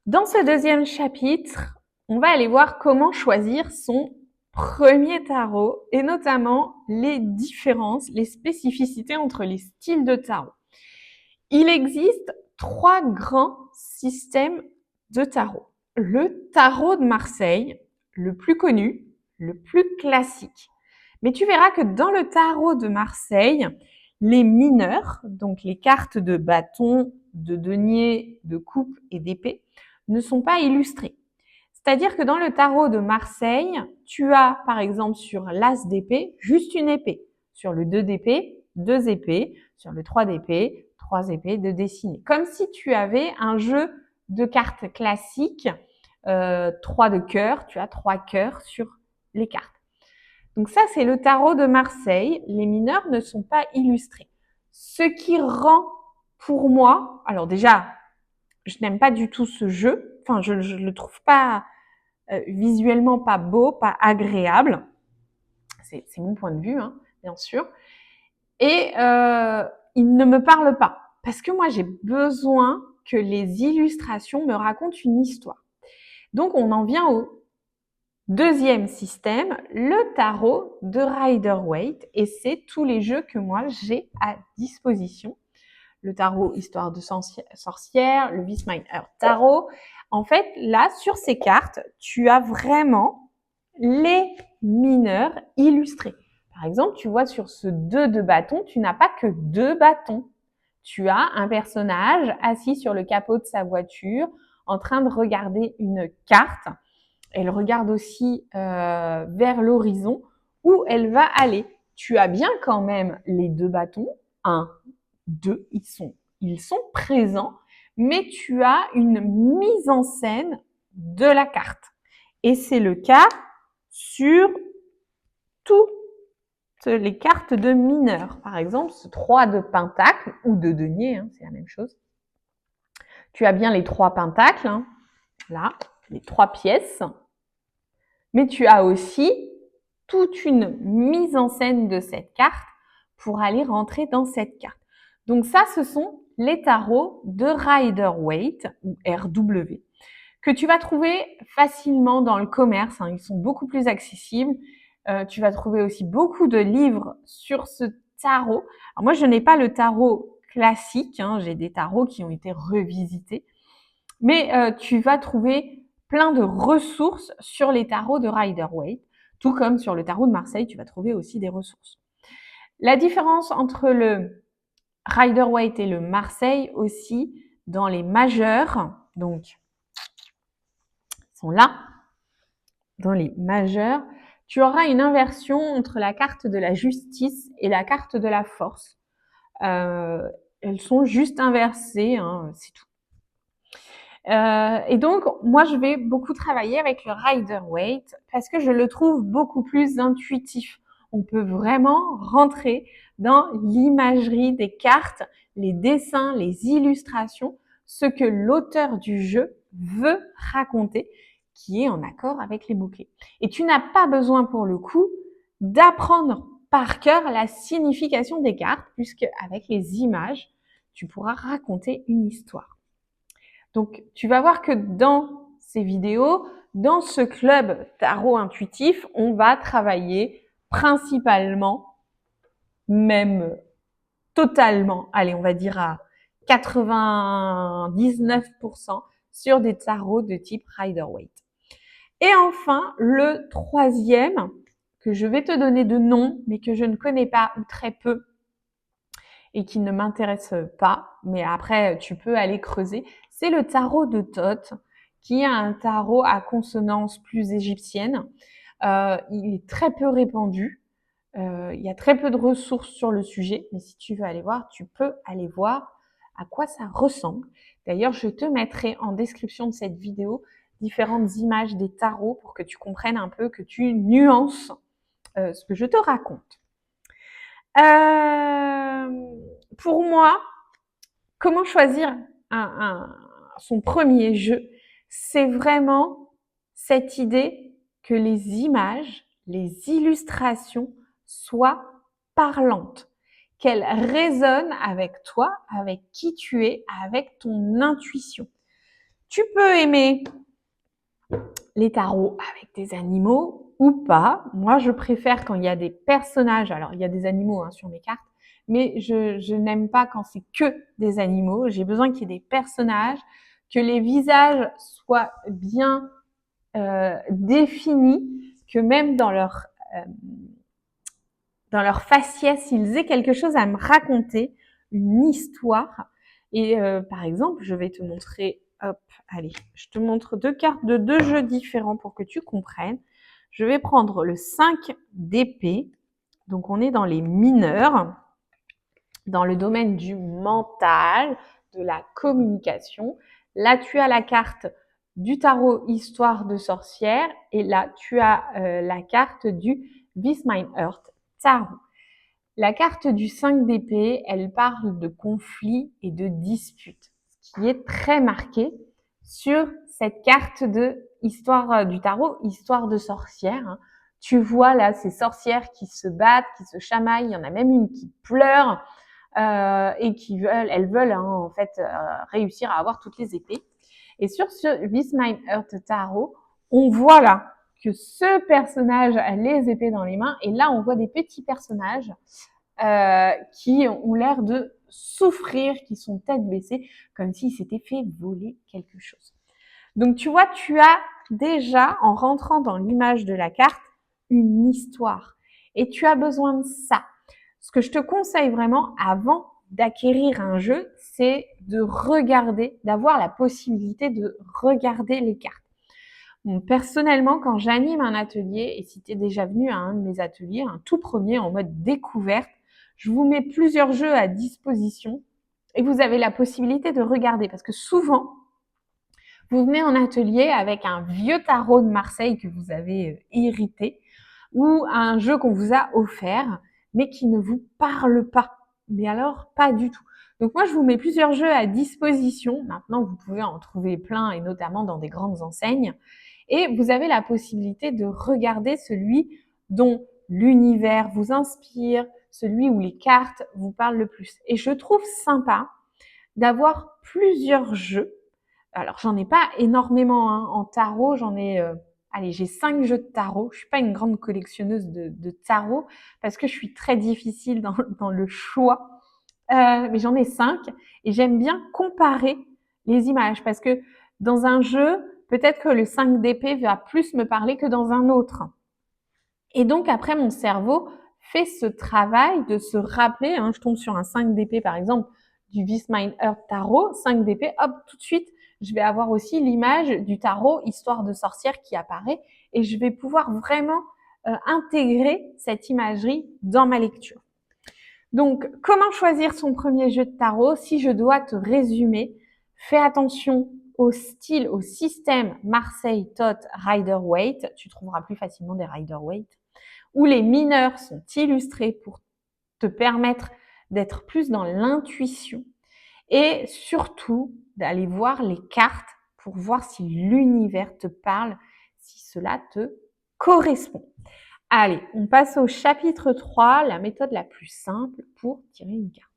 Dans ce deuxième chapitre, on va aller voir comment choisir son premier tarot et notamment les différences, les spécificités entre les styles de tarot. Il existe 3 grands systèmes de tarot. Le tarot de Marseille, le plus connu, le plus classique. Mais tu verras que dans le tarot de Marseille, les mineurs, donc les cartes de bâton, de denier, de coupe et d'épée, ne sont pas illustrées. C'est-à-dire que dans le tarot de Marseille, tu as par exemple sur l'as d'épée, juste une épée. Sur le 2 d'épée, 2 épées. Sur le 3 d'épée, 3 épées de dessinées. Comme si tu avais un jeu de cartes classiques, 3 de cœur, tu as 3 cœurs sur les cartes. Donc ça, c'est le tarot de Marseille. Les mineurs ne sont pas illustrés. Ce qui rend pour moi, alors déjà, je n'aime pas du tout ce jeu. Enfin, je le trouve pas visuellement pas beau, pas agréable. C'est mon point de vue, hein, bien sûr. Et il ne me parle pas. Parce que moi, j'ai besoin que les illustrations me racontent une histoire. Donc, on en vient au deuxième système, le tarot de Rider-Waite. Et c'est tous les jeux que moi, j'ai à disposition. Le tarot Histoire de sorcière, le Wismeier Tarot. En fait, là, sur ces cartes, tu as vraiment les mineurs illustrés. Par exemple, tu vois sur ce 2 de bâton, tu n'as pas que 2 bâtons. Tu as un personnage assis sur le capot de sa voiture en train de regarder une carte. Elle regarde aussi vers l'horizon où elle va aller. Tu as bien quand même les 2 bâtons, 1, 2, ils sont présents, mais tu as une mise en scène de la carte. Et c'est le cas sur toutes les cartes de mineurs. Par exemple, ce 3 de pentacle ou de denier, hein, c'est la même chose. Tu as bien les 3 pentacles, hein, là, les 3 pièces, mais tu as aussi toute une mise en scène de cette carte pour aller rentrer dans cette carte. Donc ça, ce sont les tarots de Rider-Waite ou RW que tu vas trouver facilement dans le commerce. Hein, ils sont beaucoup plus accessibles. Tu vas trouver aussi beaucoup de livres sur ce tarot. Alors moi, je n'ai pas le tarot classique. Hein, j'ai des tarots qui ont été revisités. Mais tu vas trouver plein de ressources sur les tarots de Rider-Waite. Tout comme sur le tarot de Marseille, tu vas trouver aussi des ressources. La différence entre le Rider-Waite et le Marseille aussi, dans les majeurs, donc ils sont là, dans les majeurs, tu auras une inversion entre la carte de la justice et la carte de la force. Elles sont juste inversées, hein, c'est tout. Et donc, moi, je vais beaucoup travailler avec le Rider-Waite parce que je le trouve beaucoup plus intuitif. On peut vraiment rentrer dans l'imagerie des cartes, les dessins, les illustrations, ce que l'auteur du jeu veut raconter, qui est en accord avec les mots-clés. Et tu n'as pas besoin, pour le coup, d'apprendre par cœur la signification des cartes, puisque avec les images, tu pourras raconter une histoire. Donc, tu vas voir que dans ces vidéos, dans ce club tarot intuitif, on va travailler principalement, même totalement, allez, on va dire à 99% sur des tarots de type Rider-Waite. Et enfin, le troisième, que je vais te donner de nom, mais que je ne connais pas ou très peu, et qui ne m'intéresse pas, mais après tu peux aller creuser, c'est le tarot de Thoth, qui est un tarot à consonance plus égyptienne. Il est très peu répandu. Il y a très peu de ressources sur le sujet, mais si tu veux aller voir, tu peux aller voir à quoi ça ressemble. D'ailleurs, je te mettrai en description de cette vidéo différentes images des tarots pour que tu comprennes un peu, que tu nuances ce que je te raconte. Pour moi, comment choisir son premier jeu? C'est vraiment cette idée que les images, les illustrations soient parlantes, qu'elles résonnent avec toi, avec qui tu es, avec ton intuition. Tu peux aimer les tarots avec des animaux ou pas. Moi, je préfère quand il y a des personnages. Alors, il y a des animaux hein, sur mes cartes, mais je n'aime pas quand c'est que des animaux. J'ai besoin qu'il y ait des personnages, que les visages soient bien définis, que même dans leur faciès, ils aient quelque chose à me raconter, une histoire. Et par exemple, je vais te montrer, hop, allez, je te montre 2 cartes de 2 jeux différents pour que tu comprennes. Je vais prendre le 5 d'épée. Donc, on est dans les mineurs, dans le domaine du mental, de la communication. Là, tu as la carte du tarot Histoire de sorcière et là, tu as la carte du This Mine Earth Tarot. La carte du 5 d'épée, elle parle de conflits et de disputes, ce qui est très marqué sur cette carte de Histoire du tarot, Histoire de sorcière. Hein. Tu vois là ces sorcières qui se battent, qui se chamaillent, il y en a même une qui pleure et elles veulent hein, en fait réussir à avoir toutes les épées. Et sur ce This Mine Earth Tarot, on voit là que ce personnage a les épées dans les mains et là on voit des petits personnages qui ont l'air de souffrir, qui sont tête baissée, comme s'ils s'étaient fait voler quelque chose. Donc tu vois, tu as déjà, en rentrant dans l'image de la carte, une histoire. Et tu as besoin de ça. Ce que je te conseille vraiment avant d'acquérir un jeu, c'est de regarder, d'avoir la possibilité de regarder les cartes. Bon, personnellement, quand j'anime un atelier, et si tu es déjà venu à un de mes ateliers, un tout premier en mode découverte, je vous mets plusieurs jeux à disposition et vous avez la possibilité de regarder parce que souvent, vous venez en atelier avec un vieux tarot de Marseille que vous avez hérité ou un jeu qu'on vous a offert mais qui ne vous parle pas. Mais alors, pas du tout. Donc moi, je vous mets plusieurs jeux à disposition. Maintenant, vous pouvez en trouver plein et notamment dans des grandes enseignes. Et vous avez la possibilité de regarder celui dont l'univers vous inspire, celui où les cartes vous parlent le plus. Et je trouve sympa d'avoir plusieurs jeux. Alors, j'en ai pas énormément hein. En tarot, j'en ai... allez, j'ai 5 jeux de tarot. Je suis pas une grande collectionneuse de tarot parce que je suis très difficile dans le choix. Mais j'en ai 5 et j'aime bien comparer les images parce que dans un jeu, peut-être que le 5 d'épée va plus me parler que dans un autre. Et donc après, mon cerveau fait ce travail de se rappeler, hein, je tombe sur un 5 d'épée par exemple, du This Mine Earth Tarot, 5 d'épée, hop, tout de suite, je vais avoir aussi l'image du tarot Histoire de sorcière qui apparaît et je vais pouvoir vraiment intégrer cette imagerie dans ma lecture. Donc, comment choisir son premier jeu de tarot? Si je dois te résumer, fais attention au style, au système Marseille, Tot, Rider-Waite. Tu trouveras plus facilement des Rider-Waite. Où les mineurs sont illustrés pour te permettre d'être plus dans l'intuition. Et surtout, d'aller voir les cartes pour voir si l'univers te parle, si cela te correspond. Allez, on passe au chapitre 3, la méthode la plus simple pour tirer une carte.